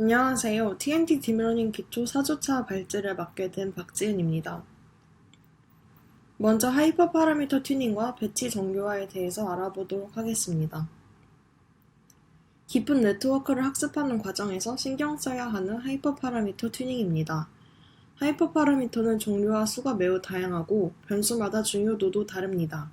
안녕하세요. TNT 딥러닝 기초 4주차 발제를 맡게 된 박지은입니다. 먼저 하이퍼 파라미터 튜닝과 배치 정교화에 대해서 알아보도록 하겠습니다. 깊은 네트워크를 학습하는 과정에서 신경 써야 하는 하이퍼 파라미터 튜닝입니다. 하이퍼 파라미터는 종류와 수가 매우 다양하고 변수마다 중요도도 다릅니다.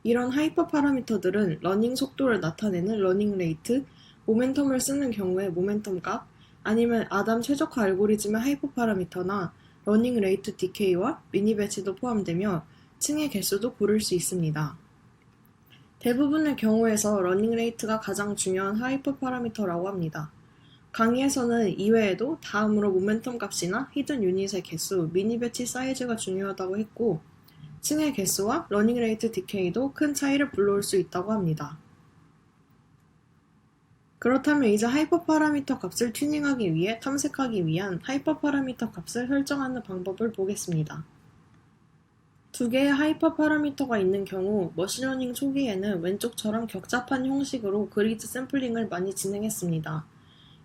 이런 하이퍼 파라미터들은 러닝 속도를 나타내는 러닝 레이트, 모멘텀을 쓰는 경우에 모멘텀 값, 아니면 아담 최적화 알고리즘의 하이퍼 파라미터나 러닝 레이트 디케이와 미니 배치도 포함되며 층의 개수도 고를 수 있습니다. 대부분의 경우에서 러닝 레이트가 가장 중요한 하이퍼 파라미터라고 합니다. 강의에서는 이외에도 다음으로 모멘텀 값이나 히든 유닛의 개수, 미니 배치 사이즈가 중요하다고 했고, 층의 개수와 러닝 레이트 디케이도 큰 차이를 불러올 수 있다고 합니다. 그렇다면 이제 하이퍼 파라미터 값을 튜닝하기 위해 탐색하기 위한 하이퍼 파라미터 값을 설정하는 방법을 보겠습니다. 두 개의 하이퍼 파라미터가 있는 경우 머신러닝 초기에는 왼쪽처럼 격잡한 형식으로 그리드 샘플링을 많이 진행했습니다.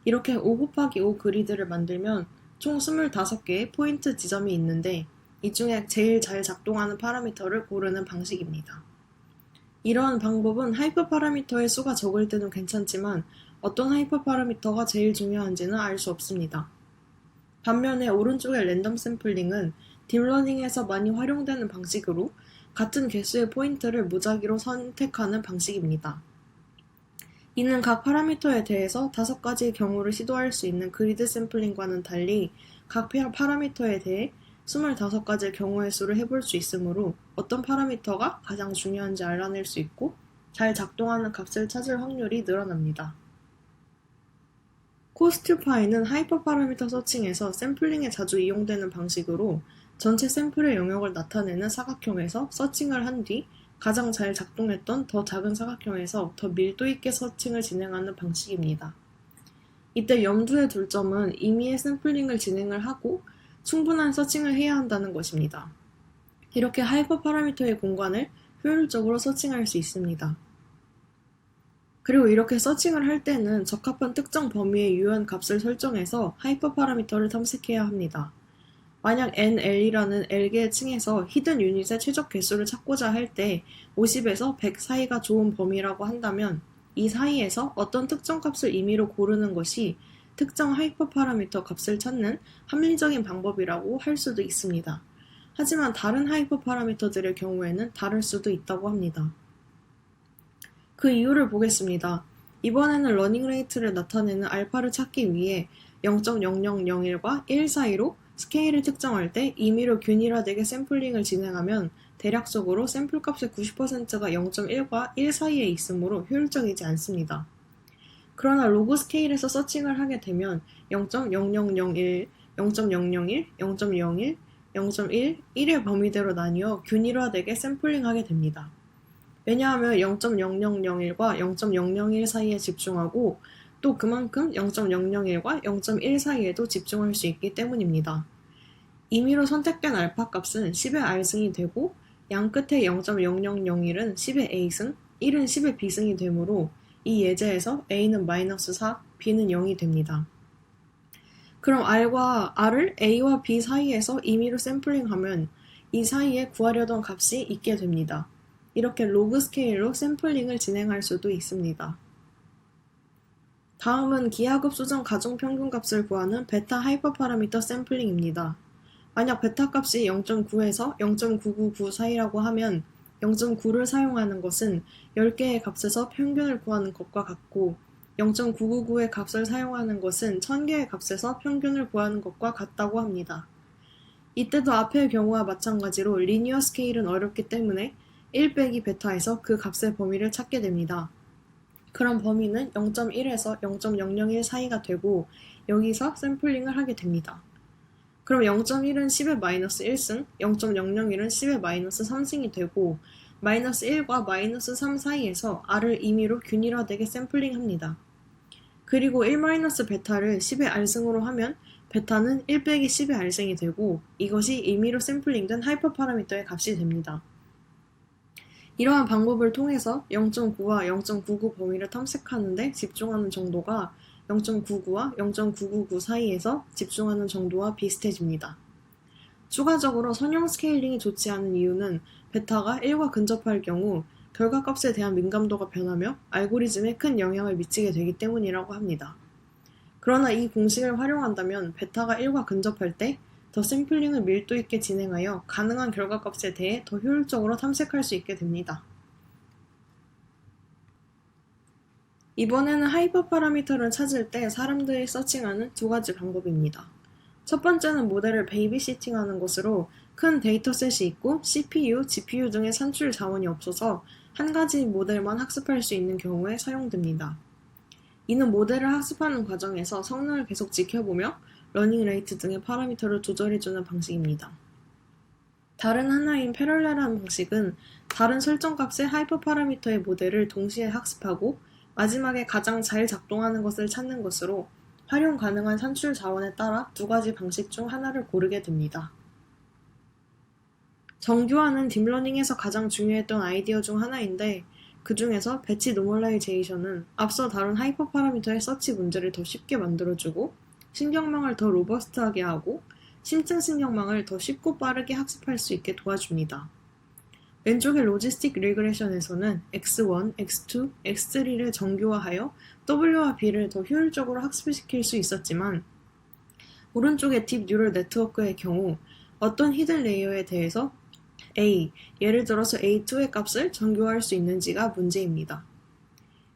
이렇게 5×5 그리드를 만들면 총 25개의 포인트 지점이 있는데 이 중에 제일 잘 작동하는 파라미터를 고르는 방식입니다. 이러한 방법은 하이퍼 파라미터의 수가 적을 때는 괜찮지만 어떤 하이퍼 파라미터가 제일 중요한지는 알 수 없습니다. 반면에 오른쪽의 랜덤 샘플링은 딥러닝에서 많이 활용되는 방식으로 같은 개수의 포인트를 무작위로 선택하는 방식입니다. 이는 각 파라미터에 대해서 5가지의 경우를 시도할 수 있는 그리드 샘플링과는 달리 각 파라미터에 대해 25가지의 경우의 수를 해볼 수 있으므로 어떤 파라미터가 가장 중요한지 알아낼 수 있고 잘 작동하는 값을 찾을 확률이 늘어납니다. 코스트파이는 하이퍼 파라미터 서칭에서 샘플링에 자주 이용되는 방식으로 전체 샘플의 영역을 나타내는 사각형에서 서칭을 한 뒤 가장 잘 작동했던 더 작은 사각형에서 더 밀도 있게 서칭을 진행하는 방식입니다. 이때 염두에 둘 점은 임의의 샘플링을 진행을 하고 충분한 서칭을 해야 한다는 것입니다. 이렇게 하이퍼 파라미터의 공간을 효율적으로 서칭할 수 있습니다. 그리고 이렇게 서칭을 할 때는 적합한 특정 범위의 유연 값을 설정해서 하이퍼 파라미터를 탐색해야 합니다. 만약 NL이라는 L개의 층에서 히든 유닛의 최적 개수를 찾고자 할 때 50에서 100 사이가 좋은 범위라고 한다면 이 사이에서 어떤 특정 값을 임의로 고르는 것이 특정 하이퍼 파라미터 값을 찾는 합리적인 방법이라고 할 수도 있습니다. 하지만 다른 하이퍼 파라미터들의 경우에는 다를 수도 있다고 합니다. 그 이유를 보겠습니다. 이번에는 러닝 레이트를 나타내는 알파를 찾기 위해 0.0001과 1 사이로 스케일을 특정할 때 임의로 균일화되게 샘플링을 진행하면 대략적으로 샘플 값의 90%가 0.1과 1 사이에 있으므로 효율적이지 않습니다. 그러나 로그 스케일에서 서칭을 하게 되면 0.0001, 0.001, 0.01, 0.1, 1의 범위대로 나뉘어 균일화되게 샘플링하게 됩니다. 왜냐하면 0.0001과 0.001 사이에 집중하고 또 그만큼 0.001과 0.1 사이에도 집중할 수 있기 때문입니다. 임의로 선택된 알파 값은 10의 R승이 되고 양 끝에 0.0001은 10의 A승, 1은 10의 B승이 되므로 이 예제에서 A는 -4, B는 0이 됩니다. 그럼 R을 A와 B 사이에서 임의로 샘플링하면 이 사이에 구하려던 값이 있게 됩니다. 이렇게 로그 스케일로 샘플링을 진행할 수도 있습니다. 다음은 기하급 수정 가중평균값을 구하는 베타 하이퍼 파라미터 샘플링입니다. 만약 베타 값이 0.9에서 0.999 사이라고 하면 0.9를 사용하는 것은 10개의 값에서 평균을 구하는 것과 같고 0.999의 값을 사용하는 것은 1000개의 값에서 평균을 구하는 것과 같다고 합니다. 이때도 앞의 경우와 마찬가지로 리니어 스케일은 어렵기 때문에 1 빼기 베타에서 그 값의 범위를 찾게 됩니다. 그럼 범위는 0.1에서 0.001 사이가 되고 여기서 샘플링을 하게 됩니다. 그럼 0.1은 10의 -1승, 0.001은 10의 -3승이 되고 -1과 -3 사이에서 R을 임의로 균일화되게 샘플링합니다. 그리고 1-베타를 10의 R승으로 하면 베타는 1 빼기 10의 R승이 되고 이것이 임의로 샘플링된 하이퍼 파라미터의 값이 됩니다. 이러한 방법을 통해서 0.9와 0.99 범위를 탐색하는 데 집중하는 정도가 0.99와 0.999 사이에서 집중하는 정도와 비슷해집니다. 추가적으로 선형 스케일링이 좋지 않은 이유는 베타가 1과 근접할 경우 결과값에 대한 민감도가 변하며 알고리즘에 큰 영향을 미치게 되기 때문이라고 합니다. 그러나 이 공식을 활용한다면 베타가 1과 근접할 때 더 샘플링을 밀도 있게 진행하여 가능한 결과값에 대해 더 효율적으로 탐색할 수 있게 됩니다. 이번에는 하이퍼 파라미터를 찾을 때 사람들이 서칭하는 두 가지 방법입니다. 첫 번째는 모델을 베이비시팅하는 것으로 큰 데이터셋이 있고 CPU, GPU 등의 산출 자원이 없어서 한 가지 모델만 학습할 수 있는 경우에 사용됩니다. 이는 모델을 학습하는 과정에서 성능을 계속 지켜보며 러닝 레이트 등의 파라미터를 조절해주는 방식입니다. 다른 하나인 패럴렐한 방식은 다른 설정값의 하이퍼 파라미터의 모델을 동시에 학습하고 마지막에 가장 잘 작동하는 것을 찾는 것으로 활용 가능한 산출 자원에 따라 두 가지 방식 중 하나를 고르게 됩니다. 정교화는 딥러닝에서 가장 중요했던 아이디어 중 하나인데 그 중에서 배치 노멀라이제이션은 앞서 다룬 하이퍼 파라미터의 서치 문제를 더 쉽게 만들어주고 신경망을 더 로버스트하게 하고 심층 신경망을 더 쉽고 빠르게 학습할 수 있게 도와줍니다. 왼쪽의 로지스틱 리그레션에서는 X1, X2, X3를 정교화하여 W와 B를 더 효율적으로 학습시킬 수 있었지만 오른쪽의 딥 뉴럴 네트워크의 경우 어떤 히든 레이어에 대해서 A, 예를 들어서 A2의 값을 정교화할 수 있는지가 문제입니다.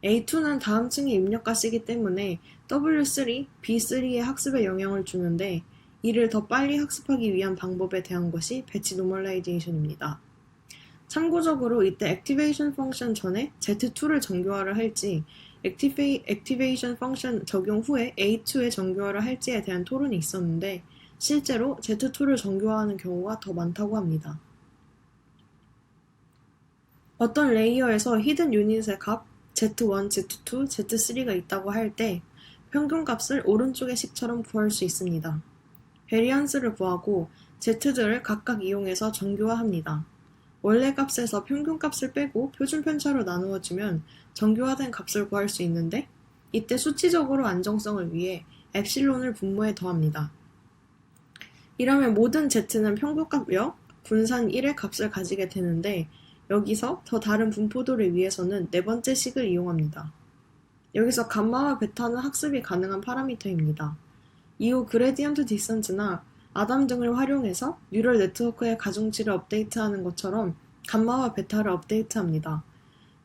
A2는 다음 층의 입력 값이기 때문에 W3, B3의 학습에 영향을 주는데 이를 더 빨리 학습하기 위한 방법에 대한 것이 배치 노멀라이제이션입니다. 참고적으로 이때 액티베이션 펑션 전에 Z2를 정교화를 할지 액티베이션 펑션 적용 후에 A2의 정교화를 할지에 대한 토론이 있었는데 실제로 Z2를 정교화하는 경우가 더 많다고 합니다. 어떤 레이어에서 히든 유닛의 값 Z1, Z2, Z3가 있다고 할 때 평균값을 오른쪽의 식처럼 구할 수 있습니다. 베리언스를 구하고 Z들을 각각 이용해서 정교화합니다. 원래 값에서 평균값을 빼고 표준 편차로 나누어주면 정교화된 값을 구할 수 있는데 이때 수치적으로 안정성을 위해 엡실론을 분모에 더합니다. 이러면 모든 Z는 평균값 역 분산 1의 값을 가지게 되는데 여기서 더 다른 분포도를 위해서는 네 번째 식을 이용합니다. 여기서 감마와 베타는 학습이 가능한 파라미터입니다. 이후 그레디언트 디센트나 아담 등을 활용해서 뉴럴 네트워크의 가중치를 업데이트하는 것처럼 감마와 베타를 업데이트합니다.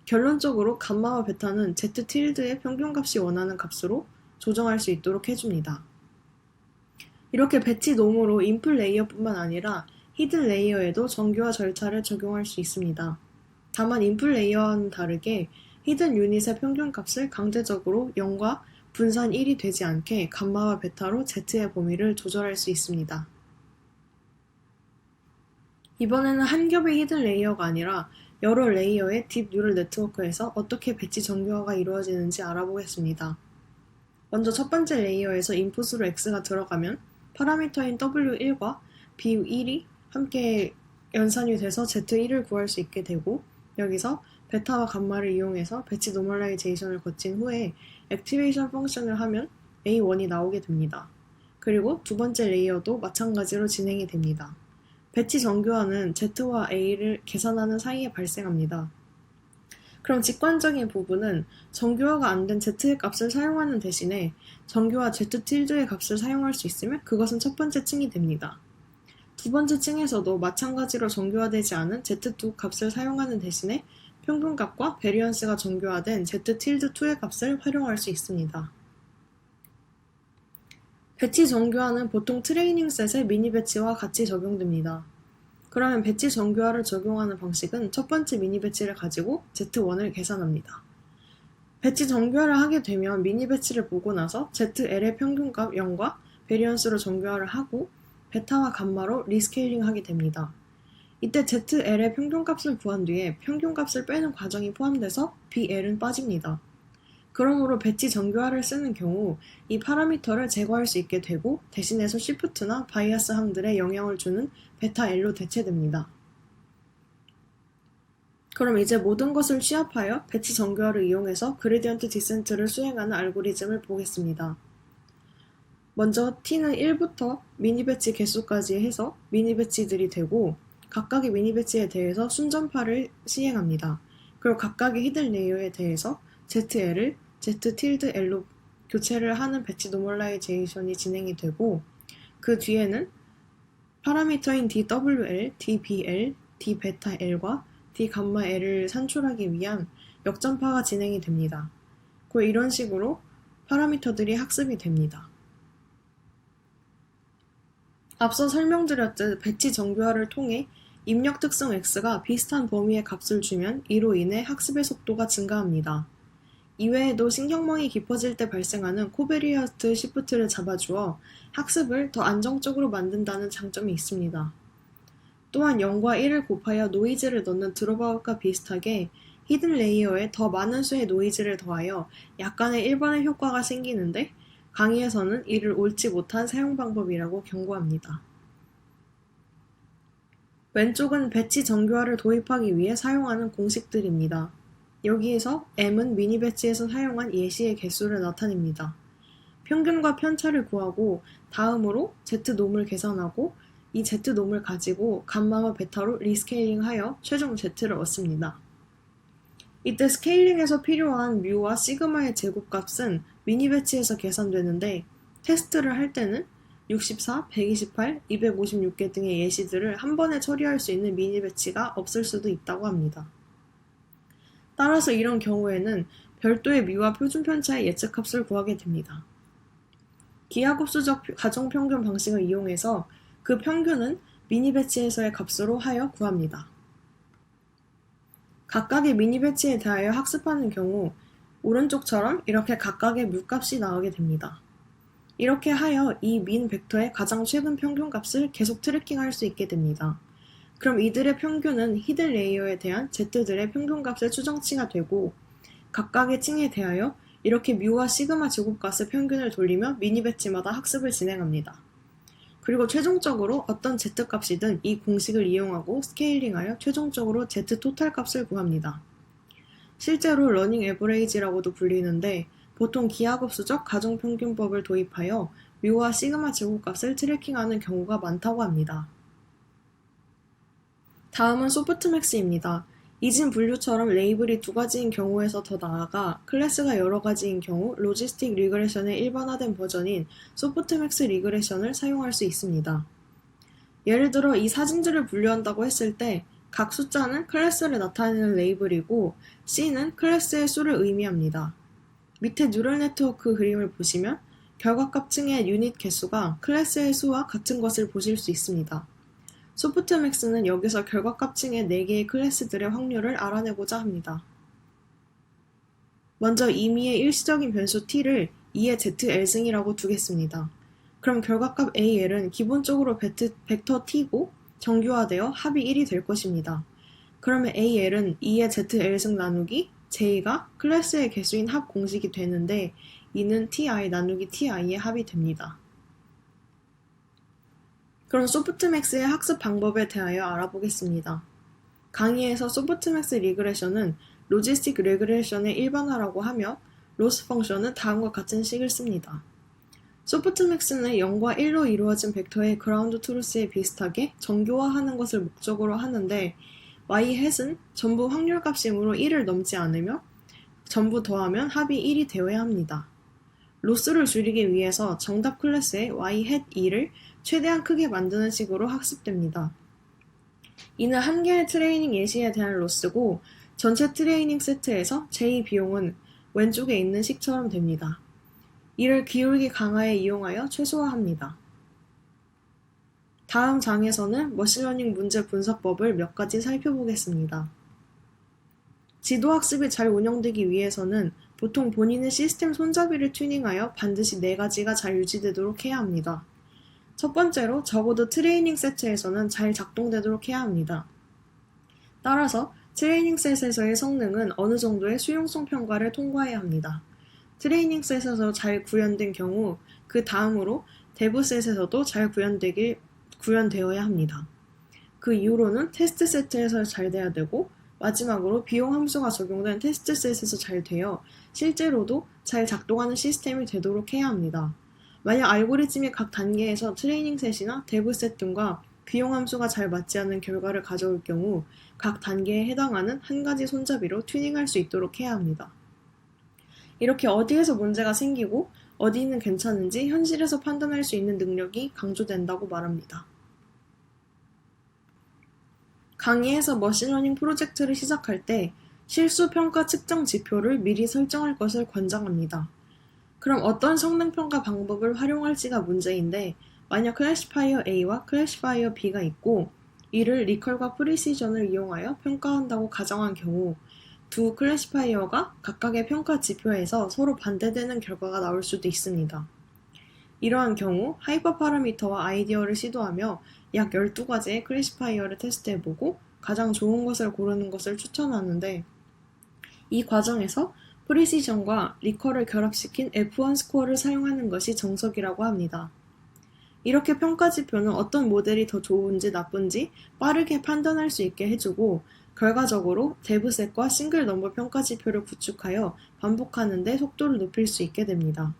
결론적으로 감마와 베타는 Z 틸드의 평균값이 원하는 값으로 조정할 수 있도록 해줍니다. 이렇게 배치 놈으로 인풋 레이어뿐만 아니라 히든 레이어에도 정교화 절차를 적용할 수 있습니다. 다만 인풋 레이어와는 다르게 히든 유닛의 평균값을 강제적으로 0과 분산 1이 되지 않게 감마와 베타로 Z의 범위를 조절할 수 있습니다. 이번에는 한 겹의 히든 레이어가 아니라 여러 레이어의 딥 뉴럴 네트워크에서 어떻게 배치 정교화가 이루어지는지 알아보겠습니다. 먼저 첫 번째 레이어에서 인풋으로 X가 들어가면 파라미터인 W1과 B1이 함께 연산이 돼서 Z1을 구할 수 있게 되고 여기서 베타와 감마를 이용해서 배치 노멀라이제이션을 거친 후에 액티베이션 펑션을 하면 A1이 나오게 됩니다. 그리고 두 번째 레이어도 마찬가지로 진행이 됩니다. 배치 정교화는 Z와 A를 계산하는 사이에 발생합니다. 그럼 직관적인 부분은 정교화가 안 된 Z의 값을 사용하는 대신에 정교화 Z 틸드의 값을 사용할 수 있으면 그것은 첫 번째 층이 됩니다. 두 번째 층에서도 마찬가지로 정교화되지 않은 Z2 값을 사용하는 대신에 평균값과 베리언스가 정교화된 Z 틸드 2의 값을 활용할 수 있습니다. 배치 정교화는 보통 트레이닝 셋의 미니 배치와 같이 적용됩니다. 그러면 배치 정교화를 적용하는 방식은 첫 번째 미니 배치를 가지고 Z1을 계산합니다. 배치 정교화를 하게 되면 미니 배치를 보고 나서 ZL의 평균값 0과 베리언스로 정교화를 하고 베타와 감마로 리스케일링 하게 됩니다. 이때 ZL의 평균값을 구한 뒤에 평균값을 빼는 과정이 포함돼서 BL은 빠집니다. 그러므로 배치 정교화를 쓰는 경우 이 파라미터를 제거할 수 있게 되고 대신해서 시프트나 바이아스 항들에 영향을 주는 베타 L로 대체됩니다. 그럼 이제 모든 것을 취합하여 배치 정교화를 이용해서 그레디언트 디센트를 수행하는 알고리즘을 보겠습니다. 먼저 t는 1부터 미니 배치 개수까지 해서 미니 배치들이 되고 각각의 미니 배치에 대해서 순전파를 시행합니다. 그리고 각각의 히든 레이어에 대해서 ZL을 Z tildeL로 교체를 하는 배치 노멀라이제이션이 진행이 되고 그 뒤에는 파라미터인 DWL, DBL, D베타L과 D감마L을 산출하기 위한 역전파가 진행이 됩니다. 그리고 이런 식으로 파라미터들이 학습이 됩니다. 앞서 설명드렸듯 배치 정교화를 통해 입력 특성 x가 비슷한 범위의 값을 주면 이로 인해 학습의 속도가 증가합니다. 이외에도 신경망이 깊어질 때 발생하는 코베리어트 시프트를 잡아주어 학습을 더 안정적으로 만든다는 장점이 있습니다. 또한 0과 1을 곱하여 노이즈를 넣는 드롭아웃과 비슷하게 히든 레이어에 더 많은 수의 노이즈를 더하여 약간의 일반의 효과가 생기는데 강의에서는 이를 옳지 못한 사용 방법이라고 경고합니다. 왼쪽은 배치 정교화를 도입하기 위해 사용하는 공식들입니다. 여기에서 m은 미니 배치에서 사용한 예시의 개수를 나타냅니다. 평균과 편차를 구하고 다음으로 z놈을 계산하고 이 z놈을 가지고 감마와 베타로 리스케일링하여 최종 z를 얻습니다. 이때 스케일링에서 필요한 뮤와 시그마의 제곱값은 미니 배치에서 계산되는데 테스트를 할 때는 64, 128, 256개 등의 예시들을 한 번에 처리할 수 있는 미니 배치가 없을 수도 있다고 합니다. 따라서 이런 경우에는 별도의 뮤와 표준 편차의 예측값을 구하게 됩니다. 기하급수적 가정평균 방식을 이용해서 그 평균은 미니 배치에서의 값으로 하여 구합니다. 각각의 미니 배치에 대하여 학습하는 경우 오른쪽처럼 이렇게 각각의 뮤값이 나오게 됩니다. 이렇게 하여 이 민 벡터의 가장 최근 평균값을 계속 트래킹할 수 있게 됩니다. 그럼 이들의 평균은 히든 레이어에 대한 z들의 평균값의 추정치가 되고 각각의 층에 대하여 이렇게 뮤와 시그마 제곱값의 평균을 돌리며 미니 배치마다 학습을 진행합니다. 그리고 최종적으로 어떤 z값이든 이 공식을 이용하고 스케일링하여 최종적으로 z 토탈 값을 구합니다. 실제로 러닝 에버레이지라고도 불리는데 보통 기하급수적 가정평균법을 도입하여 뮤와 시그마 제곱값을 트래킹하는 경우가 많다고 합니다. 다음은 소프트맥스입니다. 이진 분류처럼 레이블이 두 가지인 경우에서 더 나아가 클래스가 여러 가지인 경우 로지스틱 리그레션의 일반화된 버전인 소프트맥스 리그레션을 사용할 수 있습니다. 예를 들어 이 사진들을 분류한다고 했을 때 각 숫자는 클래스를 나타내는 레이블이고 C는 클래스의 수를 의미합니다. 밑에 뉴럴 네트워크 그림을 보시면 결과값 층의 유닛 개수가 클래스의 수와 같은 것을 보실 수 있습니다. 소프트맥스는 여기서 결과값 층의 4개의 클래스들의 확률을 알아내고자 합니다. 먼저 임의의 일시적인 변수 t를 2의 zl승이라고 두겠습니다. 그럼 결과값 al은 기본적으로 벡터 t고 정교화되어 합이 1이 될 것입니다. 그러면 al은 2의 zl승 나누기 j가 클래스의 개수인 합 공식이 되는데 이는 ti 나누기 ti의 합이 됩니다. 그럼 소프트맥스의 학습 방법에 대하여 알아보겠습니다. 강의에서 소프트맥스 리그레션은 로지스틱 리그레션의 일반화라고 하며 로스 펑션은 다음과 같은 식을 씁니다. 소프트맥스는 0과 1로 이루어진 벡터의 그라운드 트루스에 비슷하게 정교화하는 것을 목적으로 하는데 y-햇은 전부 확률값이므로 1을 넘지 않으며 전부 더하면 합이 1이 되어야 합니다. 로스를 줄이기 위해서 정답 클래스의 y-햇2를 최대한 크게 만드는 식으로 학습됩니다. 이는 한 개의 트레이닝 예시에 대한 로스고 전체 트레이닝 세트에서 j 비용은 왼쪽에 있는 식처럼 됩니다. 이를 기울기 강화에 이용하여 최소화합니다. 다음 장에서는 머신러닝 문제 분석법을 몇 가지 살펴보겠습니다. 지도학습이 잘 운영되기 위해서는 보통 본인의 시스템 손잡이를 튜닝하여 반드시 4가지가 잘 유지되도록 해야 합니다. 첫 번째로 적어도 트레이닝 세트에서는 잘 작동되도록 해야 합니다. 따라서 트레이닝 셋에서의 성능은 어느 정도의 수용성 평가를 통과해야 합니다. 트레이닝 셋에서 잘 구현된 경우 그 다음으로 데브 셋에서도 잘 구현되어야 합니다. 그 이후로는 테스트 세트에서 잘 돼야 되고 마지막으로 비용 함수가 적용된 테스트셋에서 잘 되어 실제로도 잘 작동하는 시스템이 되도록 해야 합니다. 만약 알고리즘이 각 단계에서 트레이닝 셋이나 데브 셋 등과 비용 함수가 잘 맞지 않는 결과를 가져올 경우 각 단계에 해당하는 한 가지 손잡이로 튜닝할 수 있도록 해야 합니다. 이렇게 어디에서 문제가 생기고 어디는 괜찮은지 현실에서 판단할 수 있는 능력이 강조된다고 말합니다. 강의에서 머신러닝 프로젝트를 시작할 때 실수 평가 측정 지표를 미리 설정할 것을 권장합니다. 그럼 어떤 성능 평가 방법을 활용할지가 문제인데 만약 클래시파이어 A와 클래시파이어 B가 있고 이를 리컬과 프리시전을 이용하여 평가한다고 가정한 경우 두 클래시파이어가 각각의 평가 지표에서 서로 반대되는 결과가 나올 수도 있습니다. 이러한 경우 하이퍼 파라미터와 아이디어를 시도하며 약 12가지의 클래시파이어를 테스트해보고 가장 좋은 것을 고르는 것을 추천하는데 이 과정에서 프리시전과 리컬을 결합시킨 F1 스코어를 사용하는 것이 정석이라고 합니다. 이렇게 평가 지표는 어떤 모델이 더 좋은지 나쁜지 빠르게 판단할 수 있게 해주고 결과적으로 데브셋과 싱글 넘버 평가 지표를 구축하여 반복하는 데 속도를 높일 수 있게 됩니다.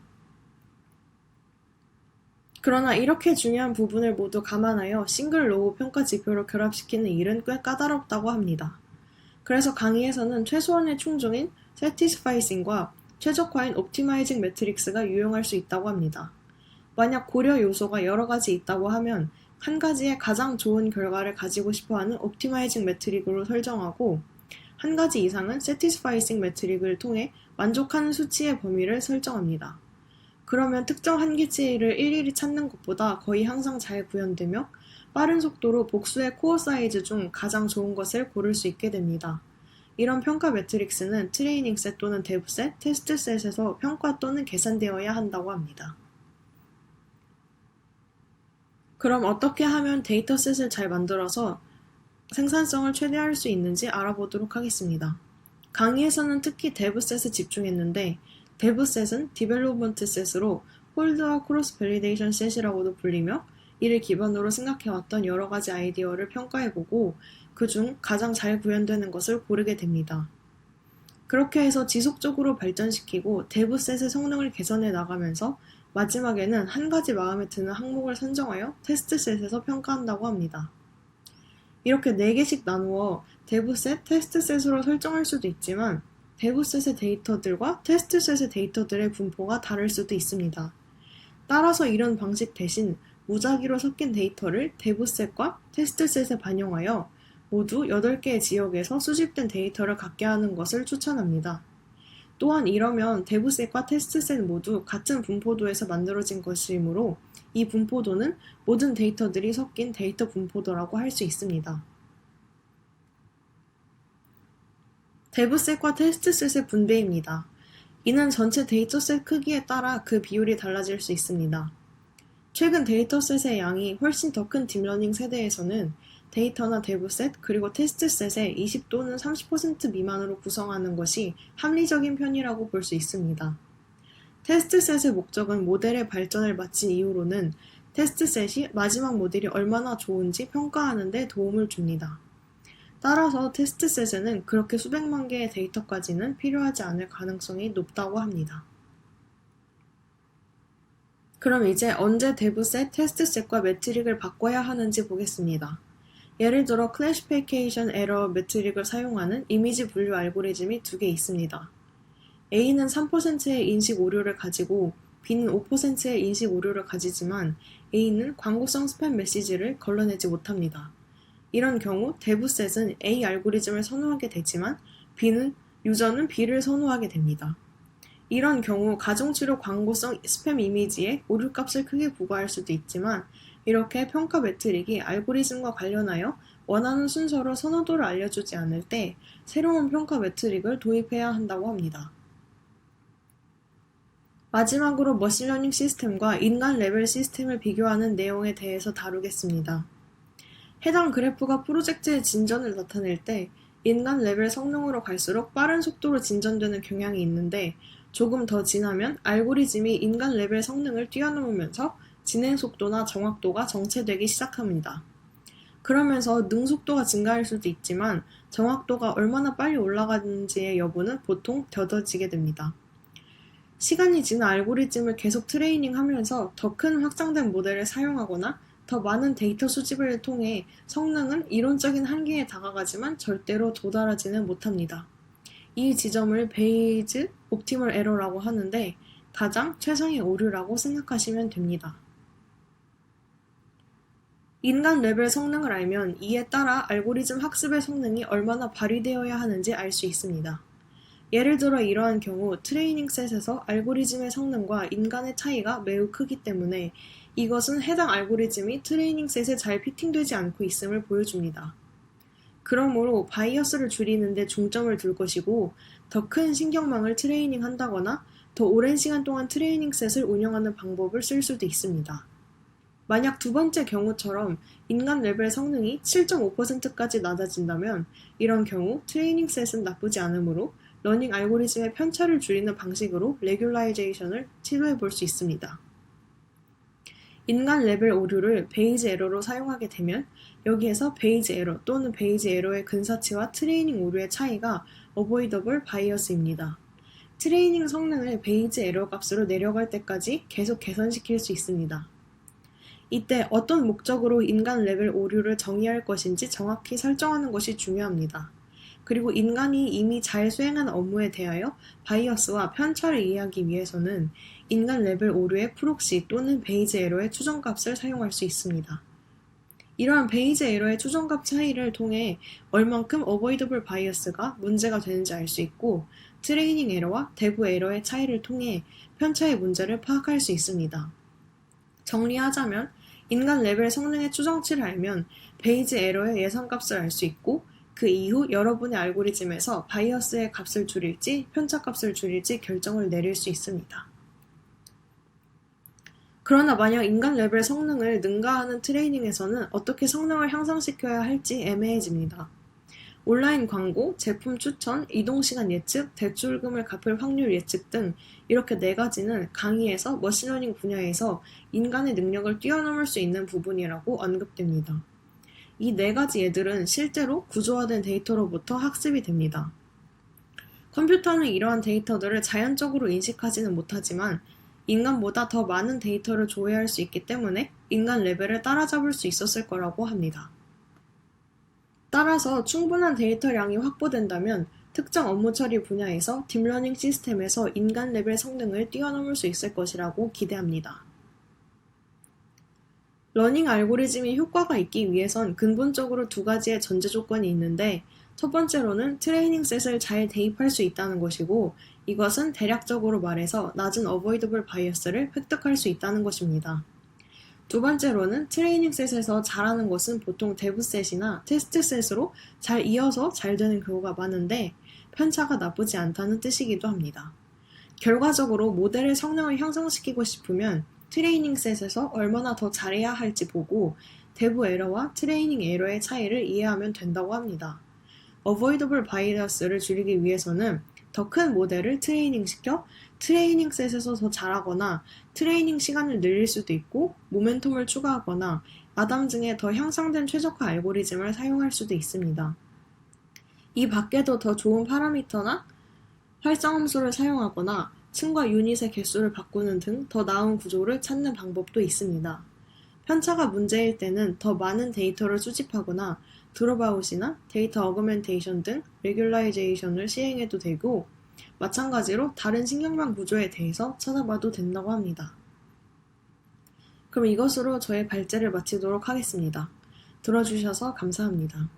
그러나 이렇게 중요한 부분을 모두 감안하여 싱글 로우 평가 지표를 결합시키는 일은 꽤 까다롭다고 합니다. 그래서 강의에서는 최소한의 충족인 satisficing과 최적화인 optimizing 매트릭스가 유용할 수 있다고 합니다. 만약 고려 요소가 여러 가지 있다고 하면 한 가지의 가장 좋은 결과를 가지고 싶어하는 optimizing 매트릭으로 설정하고 한 가지 이상은 satisficing 매트릭을 통해 만족하는 수치의 범위를 설정합니다. 그러면 특정 한계치를 일일이 찾는 것보다 거의 항상 잘 구현되며 빠른 속도로 복수의 코어 사이즈 중 가장 좋은 것을 고를 수 있게 됩니다. 이런 평가 매트릭스는 트레이닝 셋 또는 데브 셋, 테스트 셋에서 평가 또는 계산되어야 한다고 합니다. 그럼 어떻게 하면 데이터셋을 잘 만들어서 생산성을 최대화할 수 있는지 알아보도록 하겠습니다. 강의에서는 특히 데브셋에 집중했는데 데브셋은 디벨롭먼트 셋으로 홀드와 크로스 밸리데이션 셋이라고도 불리며 이를 기반으로 생각해왔던 여러 가지 아이디어를 평가해보고 그중 가장 잘 구현되는 것을 고르게 됩니다. 그렇게 해서 지속적으로 발전시키고 데브셋의 성능을 개선해 나가면서 마지막에는 한 가지 마음에 드는 항목을 선정하여 테스트셋에서 평가한다고 합니다. 이렇게 4개씩 나누어 데브셋, 테스트셋으로 설정할 수도 있지만 데브셋의 데이터들과 테스트셋의 데이터들의 분포가 다를 수도 있습니다. 따라서 이런 방식 대신 무작위로 섞인 데이터를 데브셋과 테스트셋에 반영하여 모두 8개의 지역에서 수집된 데이터를 갖게 하는 것을 추천합니다. 또한 이러면 데브셋과 테스트셋 모두 같은 분포도에서 만들어진 것이므로 이 분포도는 모든 데이터들이 섞인 데이터 분포도라고 할 수 있습니다. 데브셋과 테스트셋의 분배입니다. 이는 전체 데이터셋 크기에 따라 그 비율이 달라질 수 있습니다. 최근 데이터셋의 양이 훨씬 더 큰 딥러닝 세대에서는 데이터나 데브셋 그리고 테스트셋의 20 또는 30% 미만으로 구성하는 것이 합리적인 편이라고 볼 수 있습니다. 테스트셋의 목적은 모델의 발전을 마친 이후로는 테스트셋이 마지막 모델이 얼마나 좋은지 평가하는 데 도움을 줍니다. 따라서 테스트셋에는 그렇게 수백만 개의 데이터까지는 필요하지 않을 가능성이 높다고 합니다. 그럼 이제 언제 데브셋, 테스트셋과 매트릭을 바꿔야 하는지 보겠습니다. 예를 들어 클래시피케이션 에러 매트릭을 사용하는 이미지 분류 알고리즘이 2개 있습니다. A는 3%의 인식 오류를 가지고 B는 5%의 인식 오류를 가지지만 A는 광고성 스팸 메시지를 걸러내지 못합니다. 이런 경우 데브셋은 A 알고리즘을 선호하게 되지만 유저는 B를 선호하게 됩니다. 이런 경우 가정치료 광고성 스팸 이미지에 오류값을 크게 부과할 수도 있지만 이렇게 평가 매트릭이 알고리즘과 관련하여 원하는 순서로 선호도를 알려주지 않을 때 새로운 평가 매트릭을 도입해야 한다고 합니다. 마지막으로 머신러닝 시스템과 인간 레벨 시스템을 비교하는 내용에 대해서 다루겠습니다. 해당 그래프가 프로젝트의 진전을 나타낼 때 인간 레벨 성능으로 갈수록 빠른 속도로 진전되는 경향이 있는데 조금 더 지나면 알고리즘이 인간 레벨 성능을 뛰어넘으면서 진행 속도나 정확도가 정체되기 시작합니다. 그러면서 능숙도가 증가할 수도 있지만 정확도가 얼마나 빨리 올라가는지의 여부는 보통 더뎌지게 됩니다. 시간이 지나 알고리즘을 계속 트레이닝하면서 더 큰 확장된 모델을 사용하거나 더 많은 데이터 수집을 통해 성능은 이론적인 한계에 다가가지만 절대로 도달하지는 못합니다. 이 지점을 베이즈 옵티멀 에러라고 하는데 가장 최상의 오류라고 생각하시면 됩니다. 인간 레벨 성능을 알면 이에 따라 알고리즘 학습의 성능이 얼마나 발휘되어야 하는지 알 수 있습니다. 예를 들어 이러한 경우 트레이닝 셋에서 알고리즘의 성능과 인간의 차이가 매우 크기 때문에 이것은 해당 알고리즘이 트레이닝 셋에 잘 피팅되지 않고 있음을 보여줍니다. 그러므로 바이어스를 줄이는 데 중점을 둘 것이고 더 큰 신경망을 트레이닝 한다거나 더 오랜 시간 동안 트레이닝 셋을 운영하는 방법을 쓸 수도 있습니다. 만약 두 번째 경우처럼 인간 레벨 성능이 7.5%까지 낮아진다면 이런 경우 트레이닝 셋은 나쁘지 않으므로 러닝 알고리즘의 편차를 줄이는 방식으로 레귤라이제이션을 시도해 볼 수 있습니다. 인간 레벨 오류를 베이즈 에러로 사용하게 되면 여기에서 베이즈 에러 또는 베이즈 에러의 근사치와 트레이닝 오류의 차이가 어보이더블 바이어스입니다. 트레이닝 성능을 베이즈 에러 값으로 내려갈 때까지 계속 개선시킬 수 있습니다. 이때 어떤 목적으로 인간 레벨 오류를 정의할 것인지 정확히 설정하는 것이 중요합니다. 그리고 인간이 이미 잘 수행한 업무에 대하여 바이어스와 편차를 이해하기 위해서는 인간 레벨 오류의 프록시 또는 베이즈 에러의 추정값을 사용할 수 있습니다. 이러한 베이즈 에러의 추정값 차이를 통해 얼만큼 어보이더블 바이어스가 문제가 되는지 알 수 있고 트레이닝 에러와 대부 에러의 차이를 통해 편차의 문제를 파악할 수 있습니다. 정리하자면 인간 레벨 성능의 추정치를 알면 베이즈 에러의 예상값을 알 수 있고 그 이후 여러분의 알고리즘에서 바이어스의 값을 줄일지 편차 값을 줄일지 결정을 내릴 수 있습니다. 그러나 만약 인간 레벨 성능을 능가하는 트레이닝에서는 어떻게 성능을 향상시켜야 할지 애매해집니다. 온라인 광고, 제품 추천, 이동시간 예측, 대출금을 갚을 확률 예측 등 이렇게 4가지는 강의에서 머신러닝 분야에서 인간의 능력을 뛰어넘을 수 있는 부분이라고 언급됩니다. 이 4가지 예들은 실제로 구조화된 데이터로부터 학습이 됩니다. 컴퓨터는 이러한 데이터들을 자연적으로 인식하지는 못하지만 인간보다 더 많은 데이터를 조회할 수 있기 때문에 인간 레벨을 따라잡을 수 있었을 거라고 합니다. 따라서 충분한 데이터량이 확보된다면 특정 업무 처리 분야에서 딥러닝 시스템에서 인간 레벨 성능을 뛰어넘을 수 있을 것이라고 기대합니다. 러닝 알고리즘이 효과가 있기 위해선 근본적으로 2가지의 전제 조건이 있는데 첫 번째로는 트레이닝 셋을 잘 대입할 수 있다는 것이고 이것은 대략적으로 말해서 낮은 어보이더블 바이어스를 획득할 수 있다는 것입니다. 두 번째로는 트레이닝 셋에서 잘하는 것은 보통 데브 셋이나 테스트 셋으로 잘 이어서 잘 되는 경우가 많은데 편차가 나쁘지 않다는 뜻이기도 합니다. 결과적으로 모델의 성능을 향상시키고 싶으면 트레이닝 셋에서 얼마나 더 잘해야 할지 보고 대부 에러와 트레이닝 에러의 차이를 이해하면 된다고 합니다. 어보이더블 바이어스를 줄이기 위해서는 더 큰 모델을 트레이닝시켜 트레이닝 셋에서 더 잘하거나 트레이닝 시간을 늘릴 수도 있고 모멘텀을 추가하거나 아담 등의 더 향상된 최적화 알고리즘을 사용할 수도 있습니다. 이 밖에도 더 좋은 파라미터나 활성함수를 사용하거나 층과 유닛의 개수를 바꾸는 등 더 나은 구조를 찾는 방법도 있습니다. 편차가 문제일 때는 더 많은 데이터를 수집하거나 드롭아웃이나 데이터 어그멘테이션 등 레귤라이제이션을 시행해도 되고 마찬가지로 다른 신경망 구조에 대해서 찾아봐도 된다고 합니다. 그럼 이것으로 저의 발제를 마치도록 하겠습니다. 들어주셔서 감사합니다.